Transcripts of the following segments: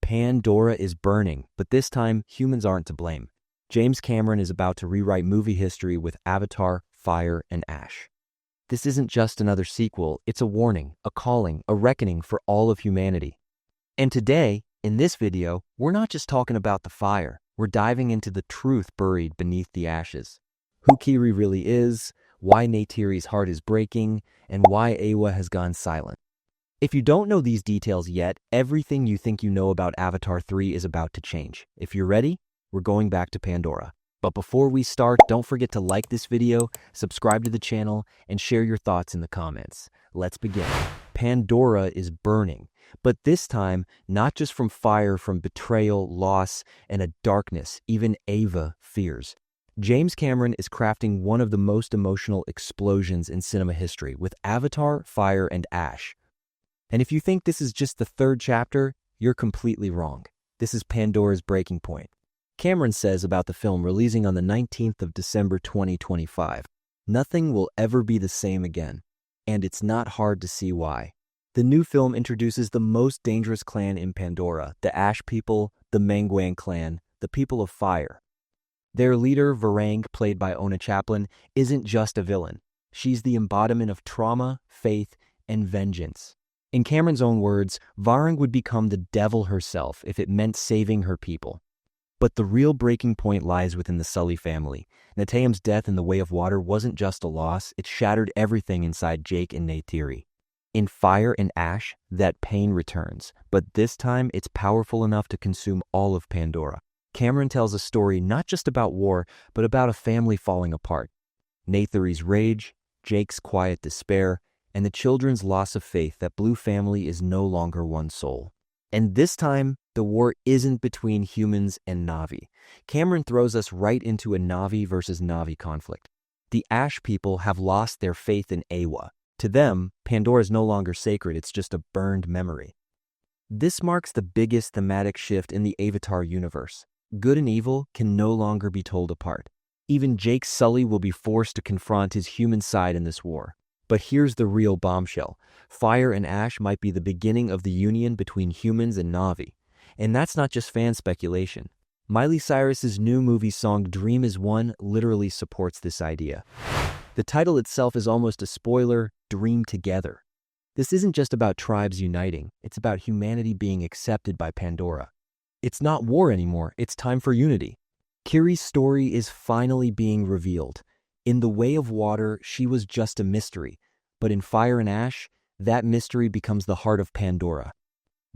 Pandora is burning, but this time, humans aren't to blame. James Cameron is about to rewrite movie history with Avatar, Fire, and Ash. This isn't just another sequel, it's a warning, a calling, a reckoning for all of humanity. And today, in this video, we're not just talking about the fire, we're diving into the truth buried beneath the ashes. Who Kiri really is, why Neytiri's heart is breaking, and why Eywa has gone silent. If you don't know these details yet, everything you think you know about Avatar 3 is about to change. If you're ready, we're going back to Pandora. But before we start, don't forget to like this video, subscribe to the channel, and share your thoughts in the comments. Let's begin. Pandora is burning, but this time, not just from fire, from betrayal, loss, and a darkness even Eywa fears. James Cameron is crafting one of the most emotional explosions in cinema history with Avatar, Fire, and Ash. And if you think this is just the third chapter, you're completely wrong. This is Pandora's breaking point. Cameron says about the film releasing on the 19th of December 2025, "Nothing will ever be the same again." And it's not hard to see why. The new film introduces the most dangerous clan in Pandora, the Ash people, the Mangwang clan, the people of fire. Their leader, Varang, played by Ona Chaplin, isn't just a villain. She's the embodiment of trauma, faith, and vengeance. In Cameron's own words, Varang would become the devil herself if it meant saving her people. But the real breaking point lies within the Sully family. Neteyam's death in the Way of Water wasn't just a loss, it shattered everything inside Jake and Neytiri. In Fire and Ash, that pain returns, but this time it's powerful enough to consume all of Pandora. Cameron tells a story not just about war, but about a family falling apart. Neytiri's rage, Jake's quiet despair, and the children's loss of faith that Blue family is no longer one soul. And this time, the war isn't between humans and Na'vi. Cameron throws us right into a Na'vi versus Na'vi conflict. The Ash people have lost their faith in Eywa. To them, Pandora is no longer sacred, it's just a burned memory. This marks the biggest thematic shift in the Avatar universe. Good and evil can no longer be told apart. Even Jake Sully will be forced to confront his human side in this war. But here's the real bombshell. Fire and Ash might be the beginning of the union between humans and Na'vi. And that's not just fan speculation. Miley Cyrus's new movie song Dream Is One literally supports this idea. The title itself is almost a spoiler, Dream Together. This isn't just about tribes uniting, it's about humanity being accepted by Pandora. It's not war anymore, it's time for unity. Kiri's story is finally being revealed. In the Way of Water, she was just a mystery, but in Fire and Ash, that mystery becomes the heart of Pandora.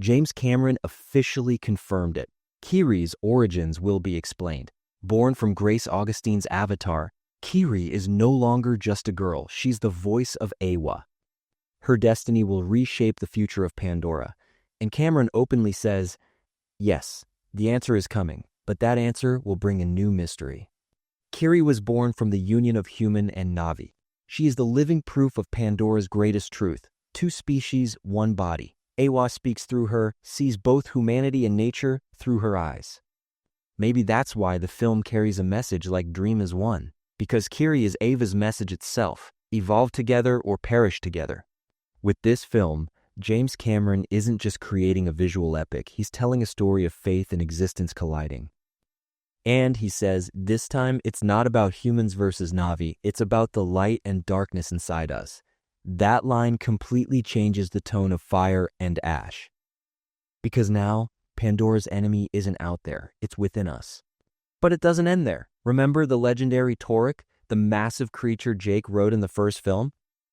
James Cameron officially confirmed it. Kiri's origins will be explained. Born from Grace Augustine's Avatar, Kiri is no longer just a girl, she's the voice of Eywa. Her destiny will reshape the future of Pandora, and Cameron openly says, yes, the answer is coming, but that answer will bring a new mystery. Kiri was born from the union of human and Na'vi. She is the living proof of Pandora's greatest truth. Two species, one body. Eywa speaks through her, sees both humanity and nature through her eyes. Maybe that's why the film carries a message like Dream Is One, because Kiri is Eywa's message itself, evolve together or perish together. With this film, James Cameron isn't just creating a visual epic, he's telling a story of faith and existence colliding. And he says, this time it's not about humans versus Na'vi, it's about the light and darkness inside us. That line completely changes the tone of Fire and Ash. Because now, Pandora's enemy isn't out there, it's within us. But it doesn't end there. Remember the legendary Toruk, the massive creature Jake rode in the first film?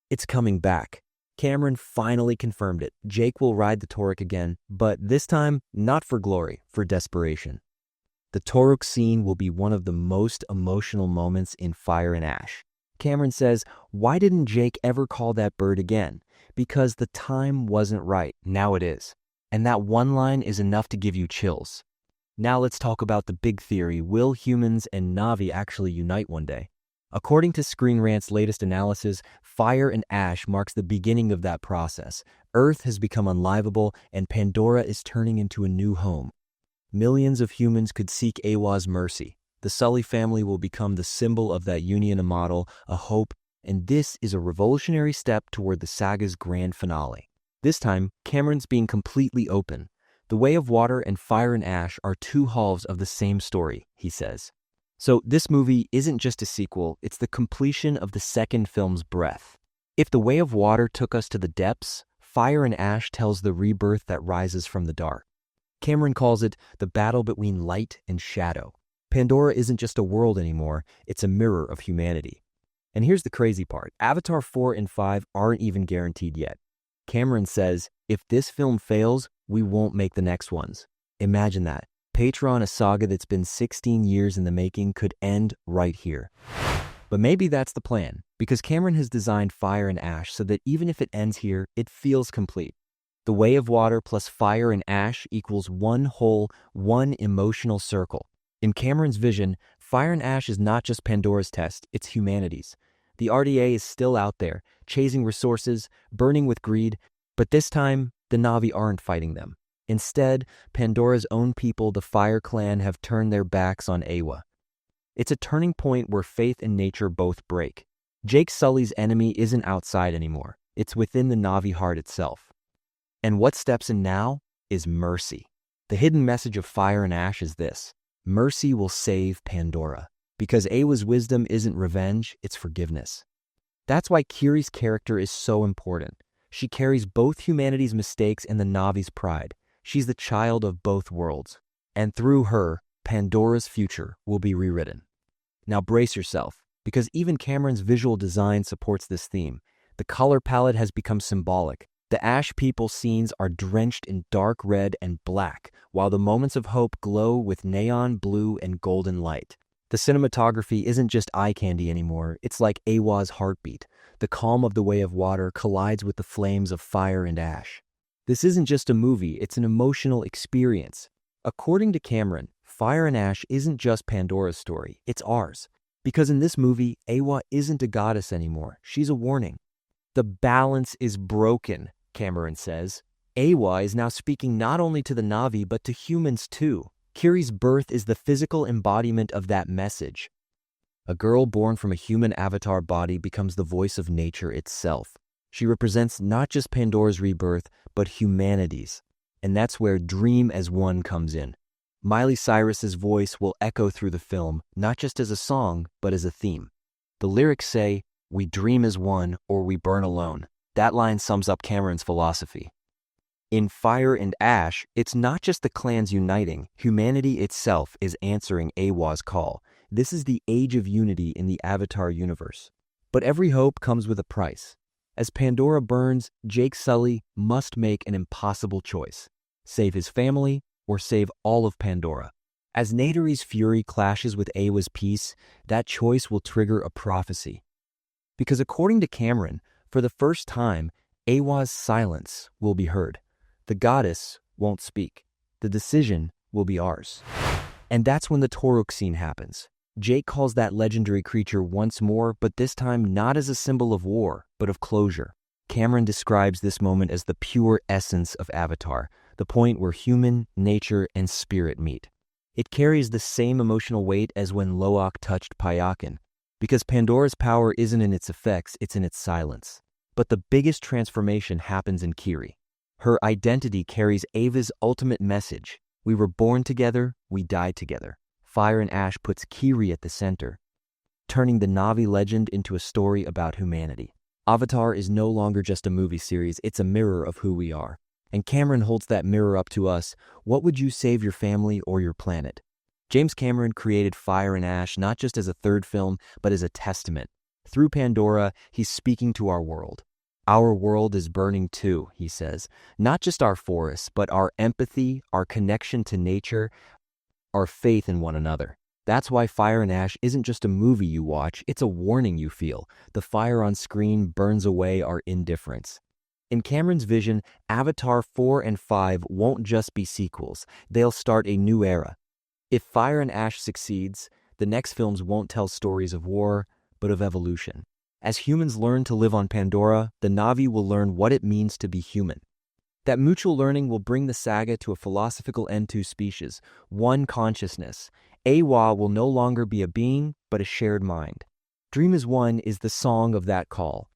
It's coming back. Cameron finally confirmed it. Jake will ride the Toruk again, but this time, not for glory, for desperation. The Toruk scene will be one of the most emotional moments in Fire and Ash. Cameron says, why didn't Jake ever call that bird again? Because the time wasn't right. Now it is. And that one line is enough to give you chills. Now let's talk about the big theory. Will humans and Na'vi actually unite one day? According to Screen Rant's latest analysis, Fire and Ash marks the beginning of that process. Earth has become unlivable and Pandora is turning into a new home. Millions of humans could seek Eywa's mercy. The Sully family will become the symbol of that union, a model, a hope, and this is a revolutionary step toward the saga's grand finale. This time, Cameron's being completely open. The Way of Water and Fire and Ash are two halves of the same story, he says. So this movie isn't just a sequel, it's the completion of the second film's breadth. If The Way of Water took us to the depths, Fire and Ash tells the rebirth that rises from the dark. Cameron calls it the battle between light and shadow. Pandora isn't just a world anymore, it's a mirror of humanity. And here's the crazy part. Avatar 4 and 5 aren't even guaranteed yet. Cameron says, if this film fails, we won't make the next ones. Imagine that. Patreon, a saga that's been 16 years in the making, could end right here. But maybe that's the plan, because Cameron has designed Fire and Ash so that even if it ends here, it feels complete. The Way of Water plus Fire and Ash equals one whole, one emotional circle. In Cameron's vision, Fire and Ash is not just Pandora's test, it's humanity's. The RDA is still out there, chasing resources, burning with greed, but this time, the Na'vi aren't fighting them. Instead, Pandora's own people, the Fire Clan, have turned their backs on Eywa. It's a turning point where faith and nature both break. Jake Sully's enemy isn't outside anymore. It's within the Na'vi heart itself. And what steps in now is mercy. The hidden message of Fire and Ash is this: mercy will save Pandora. Because Eywa's wisdom isn't revenge, it's forgiveness. That's why Kiri's character is so important. She carries both humanity's mistakes and the Na'vi's pride. She's the child of both worlds. And through her, Pandora's future will be rewritten. Now brace yourself, because even Cameron's visual design supports this theme. The color palette has become symbolic. The Ash people scenes are drenched in dark red and black, while the moments of hope glow with neon blue and golden light. The cinematography isn't just eye candy anymore, it's like Eywa's heartbeat. The calm of The Way of Water collides with the flames of Fire and Ash. This isn't just a movie, it's an emotional experience. According to Cameron, Fire and Ash isn't just Pandora's story, it's ours. Because in this movie, Eywa isn't a goddess anymore, she's a warning. The balance is broken, Cameron says. Eywa is now speaking not only to the Na'vi but to humans too. Kiri's birth is the physical embodiment of that message. A girl born from a human avatar body becomes the voice of nature itself. She represents not just Pandora's rebirth, but humanity's. And that's where Dream as One comes in. Miley Cyrus's voice will echo through the film, not just as a song, but as a theme. The lyrics say, "We dream as one or we burn alone." That line sums up Cameron's philosophy. In Fire and Ash, it's not just the clans uniting, humanity itself is answering Eywa's call. This is the age of unity in the Avatar universe. But every hope comes with a price. As Pandora burns, Jake Sully must make an impossible choice. Save his family or save all of Pandora. As Neytiri's fury clashes with Eywa's peace, that choice will trigger a prophecy. Because according to Cameron, for the first time, Eywa's silence will be heard. The goddess won't speak. The decision will be ours. And that's when the Toruk scene happens. Jake calls that legendary creature once more, but this time not as a symbol of war, but of closure. Cameron describes this moment as the pure essence of Avatar, the point where human, nature, and spirit meet. It carries the same emotional weight as when Loak touched Payakan, because Pandora's power isn't in its effects, it's in its silence. But the biggest transformation happens in Kiri. Her identity carries Eywa's ultimate message. We were born together, we died together. Fire and Ash puts Kiri at the center, turning the Na'vi legend into a story about humanity. Avatar is no longer just a movie series, it's a mirror of who we are. And Cameron holds that mirror up to us. What would you save your family or your planet? James Cameron created Fire and Ash not just as a third film, but as a testament. Through Pandora, he's speaking to our world. Our world is burning too, he says. Not just our forests, but our empathy, our connection to nature, our faith in one another. That's why Fire and Ash isn't just a movie you watch, it's a warning you feel. The fire on screen burns away our indifference. In Cameron's vision, Avatar 4 and 5 won't just be sequels, they'll start a new era. If Fire and Ash succeeds, the next films won't tell stories of war, but of evolution. As humans learn to live on Pandora, the Na'vi will learn what it means to be human. That mutual learning will bring the saga to a philosophical end to species, one consciousness. Eywa will no longer be a being, but a shared mind. Dream as One is the song of that call.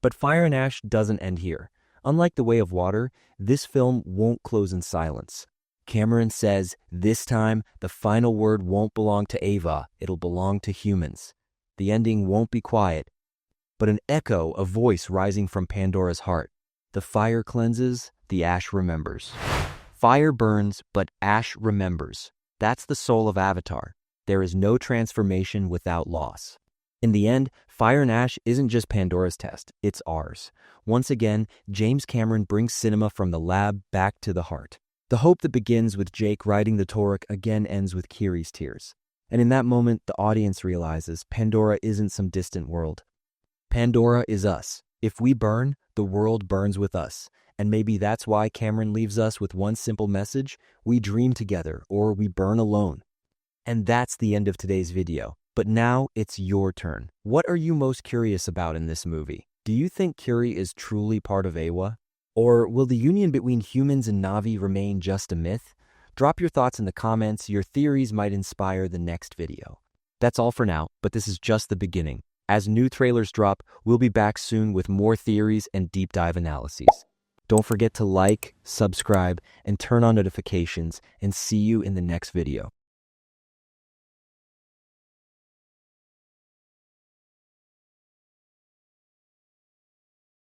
But Fire and Ash doesn't end here. Unlike The Way of Water, this film won't close in silence. Cameron says, this time, the final word won't belong to Eywa, it'll belong to humans. The ending won't be quiet, but an echo, a voice rising from Pandora's heart. The fire cleanses, the ash remembers. Fire burns, but ash remembers. That's the soul of Avatar. There is no transformation without loss. In the end, fire and ash isn't just Pandora's test, it's ours. Once again, James Cameron brings cinema from the lab back to the heart. The hope that begins with Jake riding the Toruk again ends with Kiri's tears. And in that moment, the audience realizes Pandora isn't some distant world. Pandora is us. If we burn, the world burns with us. And maybe that's why Cameron leaves us with one simple message: we dream together or we burn alone. And that's the end of today's video. But now it's your turn. What are you most curious about in this movie? Do you think Kiri is truly part of Eywa? Or will the union between humans and Na'vi remain just a myth? Drop your thoughts in the comments. Your theories might inspire the next video. That's all for now, but this is just the beginning. As new trailers drop, we'll be back soon with more theories and deep dive analyses. Don't forget to like, subscribe, and turn on notifications, and see you in the next video.